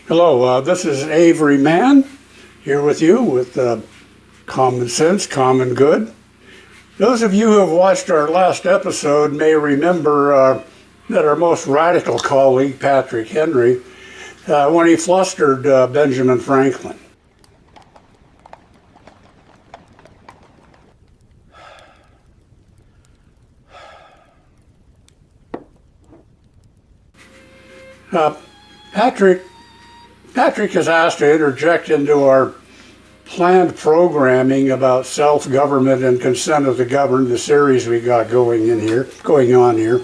Hello, this is Avery Man here with you with Common Sense, Common Good. Those of you who have watched our last episode may remember that our most radical colleague, Patrick Henry, when he flustered Benjamin Franklin. Patrick has asked to interject into our planned programming about self-government and consent of the governed, the series we got going on here.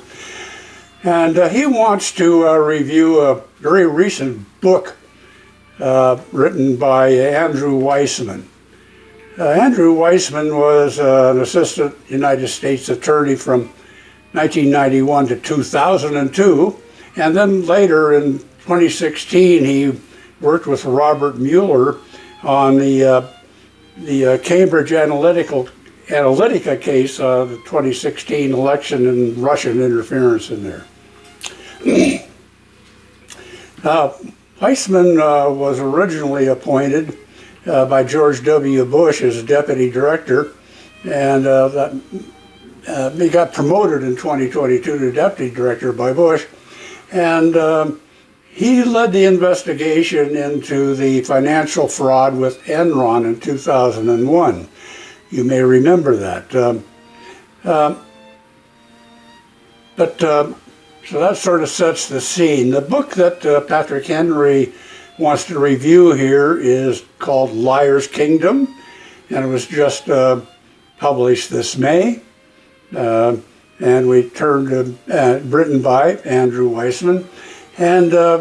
And he wants to review a very recent book written by Andrew Weissmann. Andrew Weissmann was an assistant United States attorney from 1991 to 2002, and then later in 2016 he worked with Robert Mueller on the Cambridge Analytica case, the 2016 election and Russian interference in there. Weissmann was originally appointed by George W. Bush as deputy director, and he got promoted in 2022 to deputy director by Bush, and he led the investigation into the financial fraud with Enron in 2001. You may remember that. So that sort of sets the scene. The book that Patrick Henry wants to review here is called Liar's Kingdom, and it was just published this May. And we turned to written by Andrew Weissmann. And I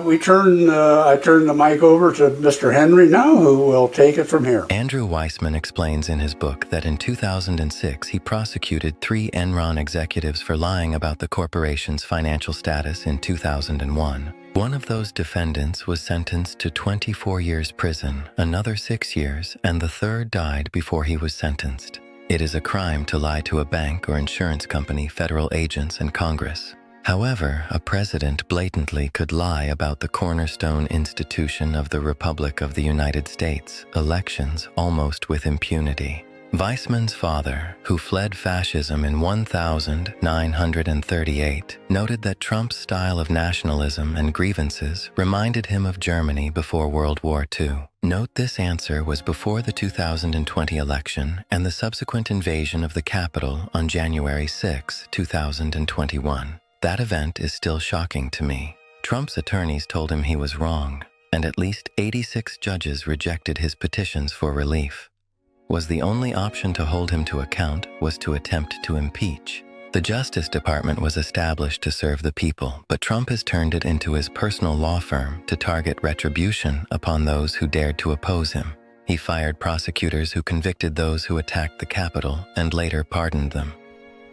turn the mic over to Mr. Henry now, who will take it from here. Andrew Weissmann explains in his book that in 2006 he prosecuted 3 Enron executives for lying about the corporation's financial status in 2001. One of those defendants was sentenced to 24 years prison, another 6 years, and the third died before he was sentenced. It is a crime to lie to a bank or insurance company, federal agents, and Congress. However, a president blatantly could lie about the cornerstone institution of the Republic of the United States, elections, almost with impunity. Weissmann's father, who fled fascism in 1938, noted that Trump's style of nationalism and grievances reminded him of Germany before World War II. Note this answer was before the 2020 election and the subsequent invasion of the Capitol on January 6, 2021. That event is still shocking to me. Trump's attorneys told him he was wrong, and at least 86 judges rejected his petitions for relief. Was the only option to hold him to account was to attempt to impeach. The Justice Department was established to serve the people, but Trump has turned it into his personal law firm to target retribution upon those who dared to oppose him. He fired prosecutors who convicted those who attacked the Capitol and later pardoned them.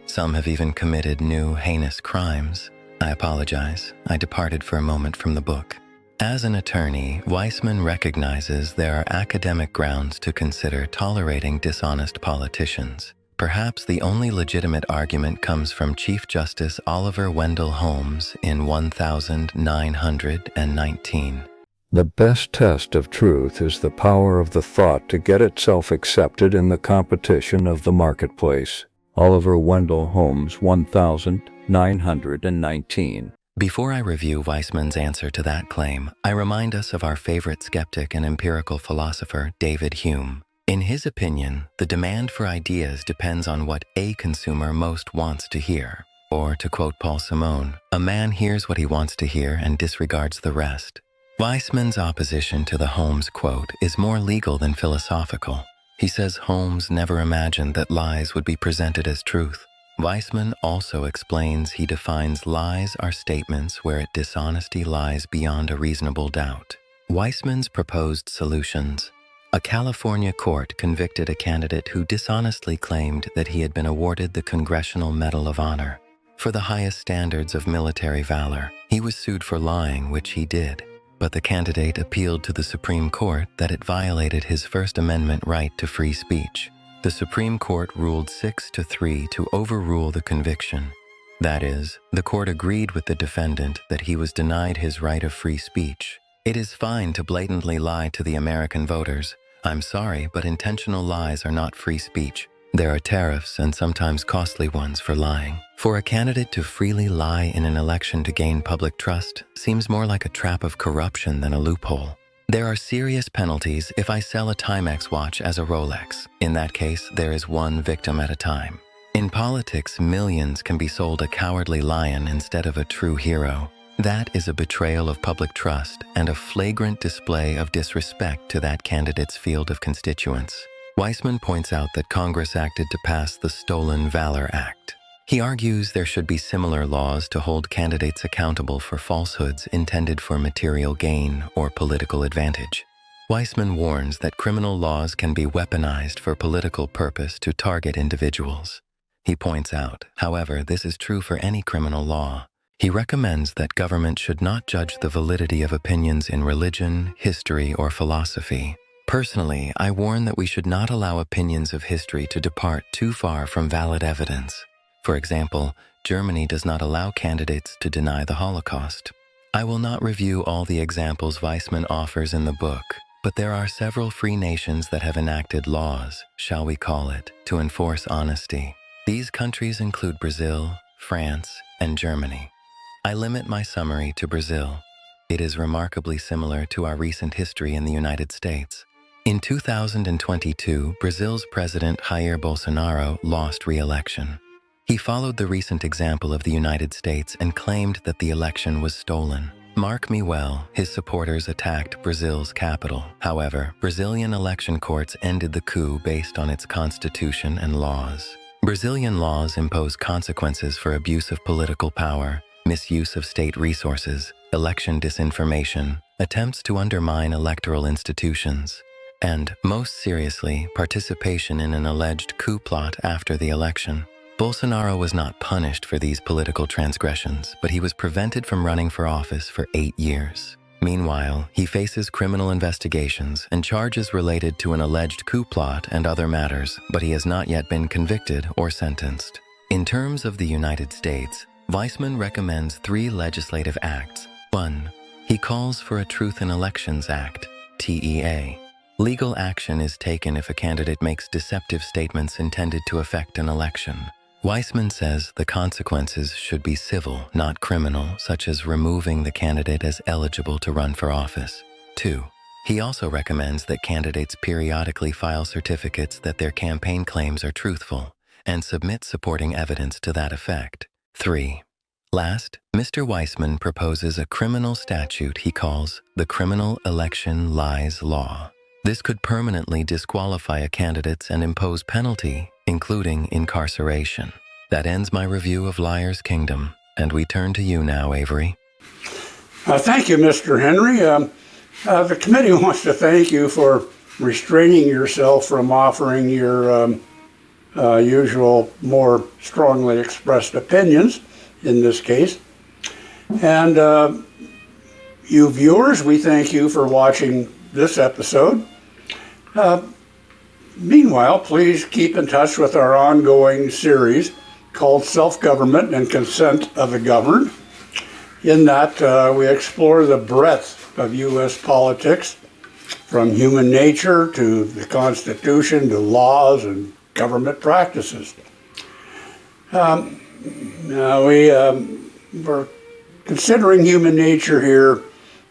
Some have even committed new, heinous crimes. I apologize. I departed for a moment from the book. As an attorney, Weissmann recognizes there are academic grounds to consider tolerating dishonest politicians. Perhaps the only legitimate argument comes from Chief Justice Oliver Wendell Holmes in 1919. The best test of truth is the power of the thought to get itself accepted in the competition of the marketplace. Oliver Wendell Holmes, 1919. Before I review Weissmann's answer to that claim, I remind us of our favorite skeptic and empirical philosopher, David Hume. In his opinion, the demand for ideas depends on what a consumer most wants to hear. Or, to quote Paul Simon, a man hears what he wants to hear and disregards the rest. Weissmann's opposition to the Holmes quote is more legal than philosophical. He says Holmes never imagined that lies would be presented as truth. Weissmann also explains he defines lies are statements where dishonesty lies beyond a reasonable doubt. Weissmann's proposed solutions. A California court convicted a candidate who dishonestly claimed that he had been awarded the Congressional Medal of Honor. For the highest standards of military valor, he was sued for lying, which he did. But the candidate appealed to the Supreme Court that it violated his First Amendment right to free speech. The Supreme Court ruled 6-3 to overrule the conviction. That is, the court agreed with the defendant that he was denied his right of free speech. It is fine to blatantly lie to the American voters. I'm sorry, but intentional lies are not free speech. There are tariffs and sometimes costly ones for lying. For a candidate to freely lie in an election to gain public trust seems more like a trap of corruption than a loophole. There are serious penalties if I sell a Timex watch as a Rolex. In that case, there is one victim at a time. In politics, millions can be sold a cowardly lion instead of a true hero. That is a betrayal of public trust and a flagrant display of disrespect to that candidate's field of constituents. Weissmann points out that Congress acted to pass the Stolen Valor Act. He argues there should be similar laws to hold candidates accountable for falsehoods intended for material gain or political advantage. Weissmann warns that criminal laws can be weaponized for political purpose to target individuals. He points out, however, this is true for any criminal law. He recommends that government should not judge the validity of opinions in religion, history, or philosophy. Personally, I warn that we should not allow opinions of history to depart too far from valid evidence. For example, Germany does not allow candidates to deny the Holocaust. I will not review all the examples Weissmann offers in the book, but there are several free nations that have enacted laws, shall we call it, to enforce honesty. These countries include Brazil, France, and Germany. I limit my summary to Brazil. It is remarkably similar to our recent history in the United States. In 2022, Brazil's President Jair Bolsonaro lost re-election. He followed the recent example of the United States and claimed that the election was stolen. Mark me well, his supporters attacked Brazil's capital. However, Brazilian election courts ended the coup based on its constitution and laws. Brazilian laws impose consequences for abuse of political power, misuse of state resources, election disinformation, attempts to undermine electoral institutions, and, most seriously, participation in an alleged coup plot after the election. Bolsonaro was not punished for these political transgressions, but he was prevented from running for office for 8 years. Meanwhile, he faces criminal investigations and charges related to an alleged coup plot and other matters, but he has not yet been convicted or sentenced. In terms of the United States, Weissmann recommends 3 legislative acts. 1. He calls for a Truth in Elections Act, TEA. Legal action is taken if a candidate makes deceptive statements intended to affect an election. Weissmann says the consequences should be civil, not criminal, such as removing the candidate as eligible to run for office. 2. He also recommends that candidates periodically file certificates that their campaign claims are truthful and submit supporting evidence to that effect. 3. Last, Mr. Weissmann proposes a criminal statute he calls the Criminal Election Lies Law. This could permanently disqualify a candidate and impose penalty, including incarceration. That ends my review of Liar's Kingdom, and we turn to you now, Avery. Thank you, Mr. Henry. The committee wants to thank you for restraining yourself from offering your usual, more strongly expressed opinions in this case. And you viewers, we thank you for watching this episode. Meanwhile, please keep in touch with our ongoing series called Self-Government and Consent of the Governed. In that, we explore the breadth of U.S. politics, from human nature to the Constitution to laws and government practices. We're considering human nature here,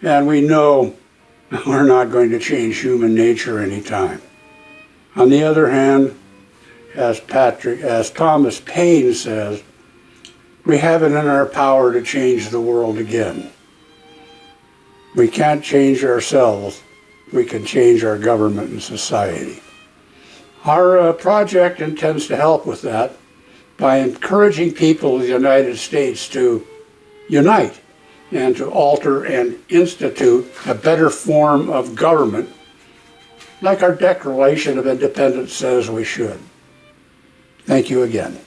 and we know we're not going to change human nature anytime. On the other hand, as Thomas Paine says, we have it in our power to change the world again. We can't change ourselves. We can change our government and society. Our project intends to help with that by encouraging people of the United States to unite and to alter and institute a better form of government, like our Declaration of Independence says we should. Thank you again.